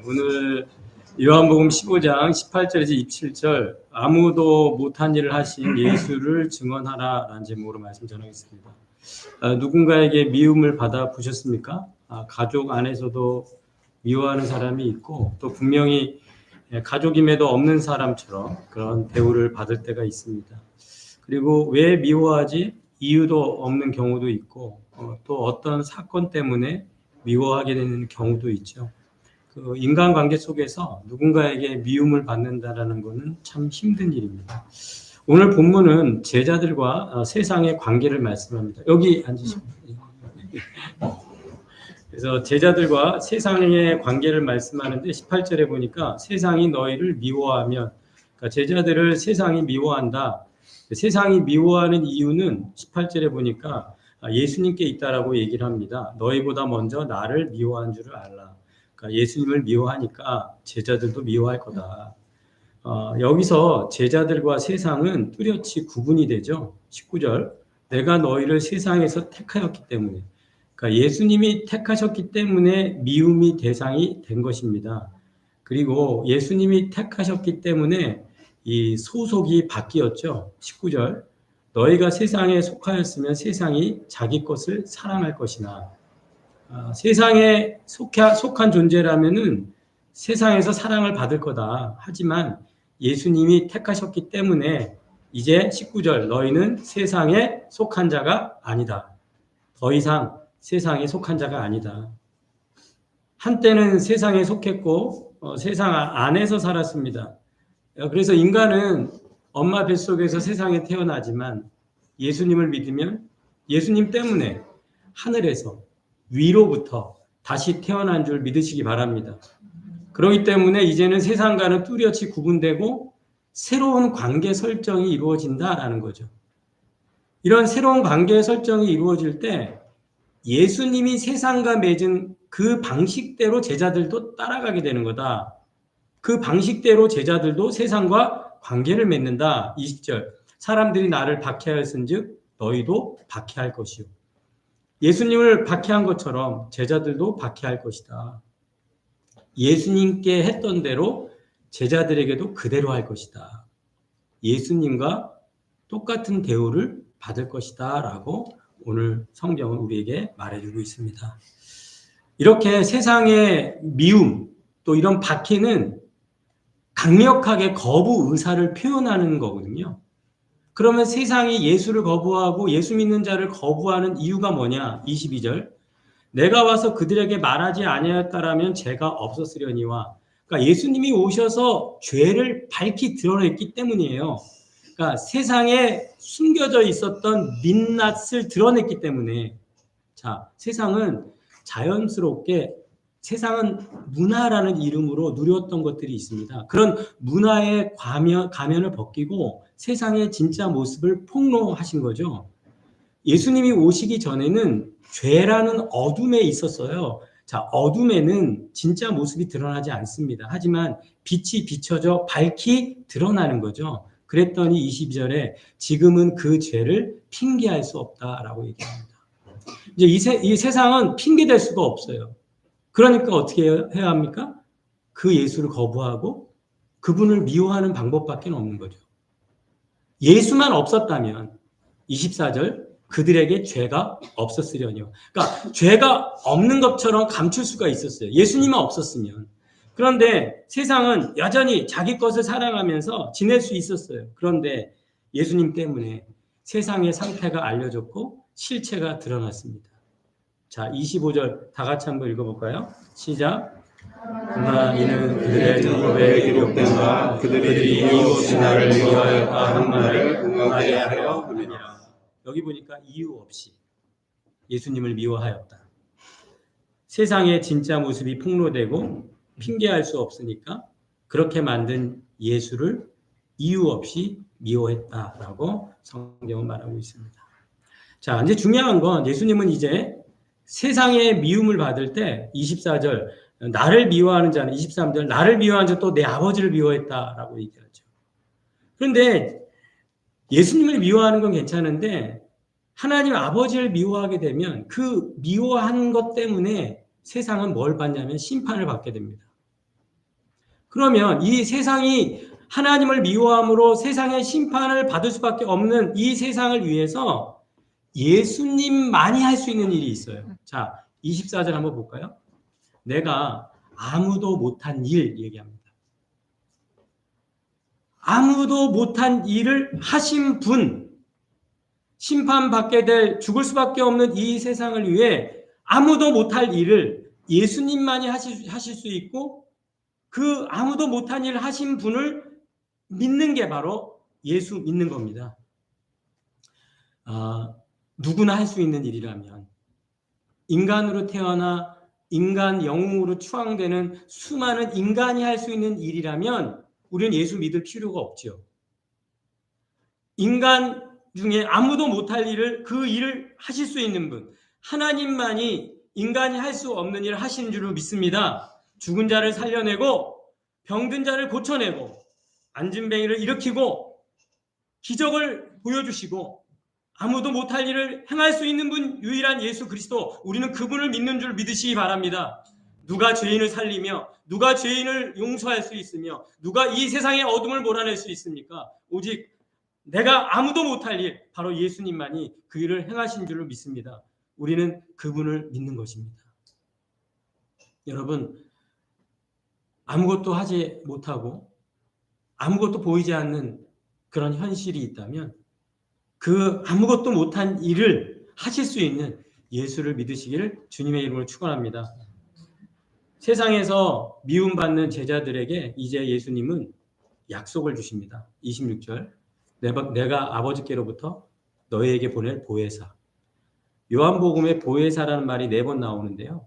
오늘 요한복음 15장 18절에서 27절 아무도 못한 일을 하신 예수를 증언하라라는 제목으로 말씀 전하겠습니다. 누군가에게 미움을 받아 보셨습니까? 가족 안에서도 미워하는 사람이 있고 또 분명히 가족임에도 없는 사람처럼 그런 대우를 받을 때가 있습니다. 그리고 왜 미워하지? 이유도 없는 경우도 있고 또 어떤 사건 때문에 미워하게 되는 경우도 있죠. 그 인간관계 속에서 누군가에게 미움을 받는다라는 것은 참 힘든 일입니다. 오늘 본문은 제자들과 세상의 관계를 말씀합니다. 여기 앉으시면 그래서 제자들과 세상의 관계를 말씀하는데 18절에 보니까 세상이 너희를 미워하면, 그러니까 제자들을 세상이 미워한다. 세상이 미워하는 이유는 18절에 보니까 예수님께 있다라고 얘기를 합니다. 너희보다 먼저 나를 미워한 줄을 알라. 그러니까 예수님을 미워하니까 제자들도 미워할 거다. 여기서 제자들과 세상은 뚜렷이 구분이 되죠. 19절 내가 너희를 세상에서 택하였기 때문에, 그러니까 예수님이 택하셨기 때문에 미움이 대상이 된 것입니다. 그리고 예수님이 택하셨기 때문에 이 소속이 바뀌었죠. 19절 너희가 세상에 속하였으면 세상이 자기 것을 사랑할 것이나, 세상에 속한 존재라면은 세상에서 사랑을 받을 거다. 하지만 예수님이 택하셨기 때문에 이제 19절 너희는 세상에 속한 자가 아니다. 더 이상 세상에 속한 자가 아니다. 한때는 세상에 속했고 세상 안에서 살았습니다. 그래서 인간은 엄마 뱃속에서 세상에 태어나지만 예수님을 믿으면 예수님 때문에 하늘에서 위로부터 다시 태어난 줄 믿으시기 바랍니다. 그렇기 때문에 이제는 세상과는 뚜렷이 구분되고 새로운 관계 설정이 이루어진다라는 거죠. 이런 새로운 관계 설정이 이루어질 때 예수님이 세상과 맺은 그 방식대로 제자들도 따라가게 되는 거다. 그 방식대로 제자들도 세상과 관계를 맺는다. 20절 사람들이 나를 박해하였은즉 너희도 박해할 것이요. 예수님을 박해한 것처럼 제자들도 박해할 것이다. 예수님께 했던 대로 제자들에게도 그대로 할 것이다. 예수님과 똑같은 대우를 받을 것이다 라고 오늘 성경은 우리에게 말해주고 있습니다. 이렇게 세상의 미움 또 이런 박해는 강력하게 거부 의사를 표현하는 거거든요. 그러면 세상이 예수를 거부하고 예수 믿는 자를 거부하는 이유가 뭐냐? 22절 내가 와서 그들에게 말하지 아니하였다라면 죄가 없었으려니와, 그러니까 예수님이 오셔서 죄를 밝히 드러냈기 때문이에요. 그러니까 세상에 숨겨져 있었던 민낯을 드러냈기 때문에, 자, 세상은 자연스럽게 세상은 문화라는 이름으로 누렸던 것들이 있습니다. 그런 문화의 가면을 벗기고 세상의 진짜 모습을 폭로하신 거죠. 예수님이 오시기 전에는 죄라는 어둠에 있었어요. 자, 어둠에는 진짜 모습이 드러나지 않습니다. 하지만 빛이 비춰져 밝히 드러나는 거죠. 그랬더니 22절에 지금은 그 죄를 핑계할 수 없다라고 얘기합니다. 이제 이 세상은 핑계댈 수가 없어요. 그러니까 어떻게 해야 합니까? 그 예수를 거부하고 그분을 미워하는 방법밖에 없는 거죠. 예수만 없었다면 24절 그들에게 죄가 없었으려니요. 그러니까 죄가 없는 것처럼 감출 수가 있었어요. 예수님만 없었으면. 그런데 세상은 여전히 자기 것을 사랑하면서 지낼 수 있었어요. 그런데 예수님 때문에 세상의 상태가 알려졌고 실체가 드러났습니다. 자, 25절 다 같이 한번 읽어볼까요? 시작. 그러나 이는 그들의 율법에 기록된 바 그들이 이유 없이 나를 미워하였다 한 말을 응하게 하려 함이니라. 여기 보니까 이유 없이 예수님을 미워하였다. 세상의 진짜 모습이 폭로되고 핑계할 수 없으니까 그렇게 만든 예수를 이유 없이 미워했다라고 성경은 말하고 있습니다. 자, 이제 중요한 건 예수님은 이제 세상의 미움을 받을 때 24절 나를 미워하는 자는 23절 나를 미워하는 자 또 내 아버지를 미워했다라고 얘기하죠. 그런데 예수님을 미워하는 건 괜찮은데 하나님 아버지를 미워하게 되면 그 미워한 것 때문에 세상은 뭘 받냐면 심판을 받게 됩니다. 그러면 이 세상이 하나님을 미워함으로 세상의 심판을 받을 수밖에 없는 이 세상을 위해서 예수님만이 할 수 있는 일이 있어요. 자, 24절 한번 볼까요? 내가 아무도 못한 일 얘기합니다. 아무도 못한 일을 하신 분, 심판받게 될 죽을 수밖에 없는 이 세상을 위해 아무도 못할 일을 예수님만이 하실 수 있고 그 아무도 못한 일을 하신 분을 믿는 게 바로 예수 믿는 겁니다. 누구나 할 수 있는 일이라면 인간으로 태어나 인간 영웅으로 추앙되는 수많은 인간이 할 수 있는 일이라면 우리는 예수 믿을 필요가 없죠. 인간 중에 아무도 못할 일을 그 일을 하실 수 있는 분 하나님만이 인간이 할 수 없는 일을 하시는 줄로 믿습니다. 죽은 자를 살려내고 병든 자를 고쳐내고 안진뱅이를 일으키고 기적을 보여주시고 아무도 못할 일을 행할 수 있는 분 유일한 예수 그리스도 우리는 그분을 믿는 줄 믿으시기 바랍니다. 누가 죄인을 살리며 누가 죄인을 용서할 수 있으며 누가 이 세상의 어둠을 몰아낼 수 있습니까? 오직 내가 아무도 못할 일 바로 예수님만이 그 일을 행하신 줄로 믿습니다. 우리는 그분을 믿는 것입니다. 여러분 아무것도 하지 못하고 아무것도 보이지 않는 그런 현실이 있다면 그 아무것도 못한 일을 하실 수 있는 예수를 믿으시기를 주님의 이름으로 축원합니다. 세상에서 미움받는 제자들에게 이제 예수님은 약속을 주십니다. 26절 내가 아버지께로부터 너희에게 보낼 보혜사. 요한복음에 보혜사라는 말이 4번 나오는데요.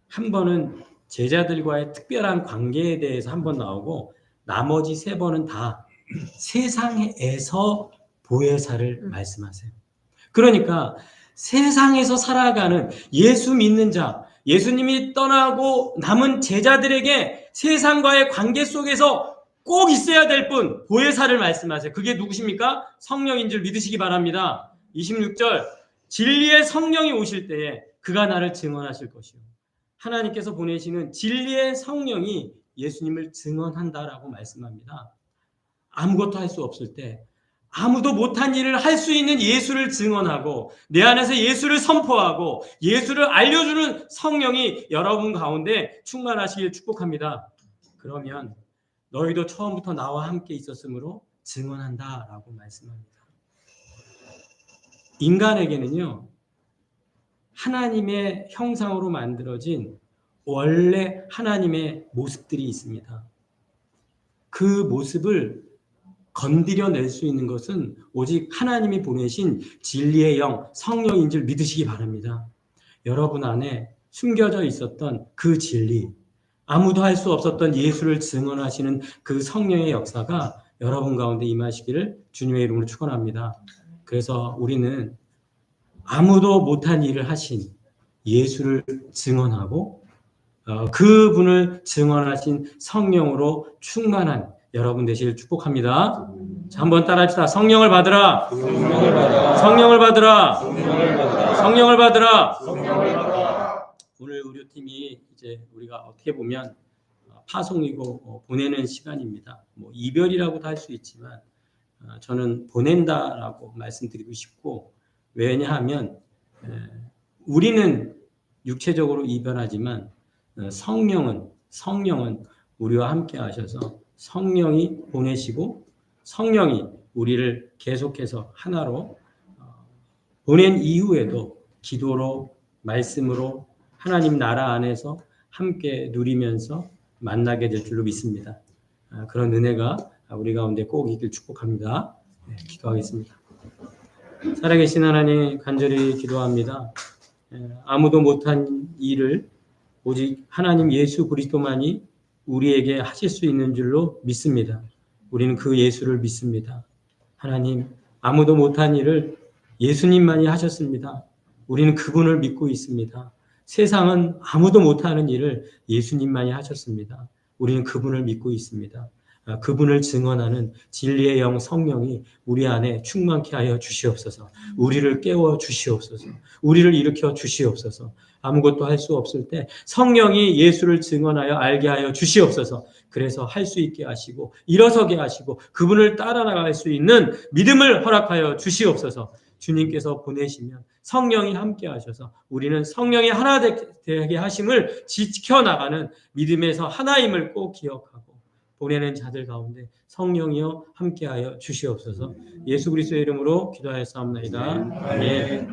한 번은 제자들과의 특별한 관계에 대해서 한 번 나오고 나머지 3번은 다 세상에서 보혜사를 말씀하세요. 그러니까 세상에서 살아가는 예수 믿는 자, 예수님이 떠나고 남은 제자들에게 세상과의 관계 속에서 꼭 있어야 될 분, 보혜사를 말씀하세요. 그게 누구십니까? 성령인 줄 믿으시기 바랍니다. 26절 진리의 성령이 오실 때에 그가 나를 증언하실 것이요. 하나님께서 보내시는 진리의 성령이 예수님을 증언한다라고 말씀합니다. 아무것도 할 수 없을 때 아무도 못한 일을 할 수 있는 예수를 증언하고 내 안에서 예수를 선포하고 예수를 알려주는 성령이 여러분 가운데 충만하시길 축복합니다. 그러면 너희도 처음부터 나와 함께 있었으므로 증언한다라고 말씀합니다. 인간에게는요. 하나님의 형상으로 만들어진 원래 하나님의 모습들이 있습니다. 그 모습을 건드려낼 수 있는 것은 오직 하나님이 보내신 진리의 영, 성령인 줄 믿으시기 바랍니다. 여러분 안에 숨겨져 있었던 그 진리, 아무도 할 수 없었던 예수를 증언하시는 그 성령의 역사가 여러분 가운데 임하시기를 주님의 이름으로 축원합니다. 그래서 우리는 아무도 못한 일을 하신 예수를 증언하고 그분을 증언하신 성령으로 충만한 여러분 되시길 축복합니다. 자, 한번 따라합시다. 성령을 받으라. 성령을 받으라. 성령을 받으라. 성령을 받으라. 성령을 받으라. 오늘 의료팀이 이제 우리가 어떻게 보면 파송이고 보내는 시간입니다. 뭐 이별이라고도 할 수 있지만 저는 보낸다라고 말씀드리고 싶고 왜냐하면 우리는 육체적으로 이별하지만 성령은 우리와 함께 하셔서 성령이 보내시고 성령이 우리를 계속해서 하나로 보낸 이후에도 기도로 말씀으로 하나님 나라 안에서 함께 누리면서 만나게 될 줄로 믿습니다. 그런 은혜가 우리 가운데 꼭 있길 축복합니다. 네, 기도하겠습니다. 살아계신 하나님 간절히 기도합니다. 아무도 못한 일을 오직 하나님 예수 그리스도만이 우리에게 하실 수 있는 줄로 믿습니다. 우리는 그 예수를 믿습니다. 하나님 아무도 못한 일을 예수님만이 하셨습니다. 우리는 그분을 믿고 있습니다. 세상은 아무도 못하는 일을 예수님만이 하셨습니다. 우리는 그분을 믿고 있습니다. 그분을 증언하는 진리의 영 성령이 우리 안에 충만케 하여 주시옵소서. 우리를 깨워 주시옵소서. 우리를 일으켜 주시옵소서. 아무것도 할 수 없을 때 성령이 예수를 증언하여 알게 하여 주시옵소서. 그래서 할 수 있게 하시고 일어서게 하시고 그분을 따라 나갈 수 있는 믿음을 허락하여 주시옵소서. 주님께서 보내시면 성령이 함께 하셔서 우리는 성령이 하나 되게 하심을 지켜나가는 믿음에서 하나임을 꼭 기억하고 보내는 자들 가운데 성령이여 함께하여 주시옵소서. 예수 그리스도의 이름으로 기도하였사옵나이다. 아멘.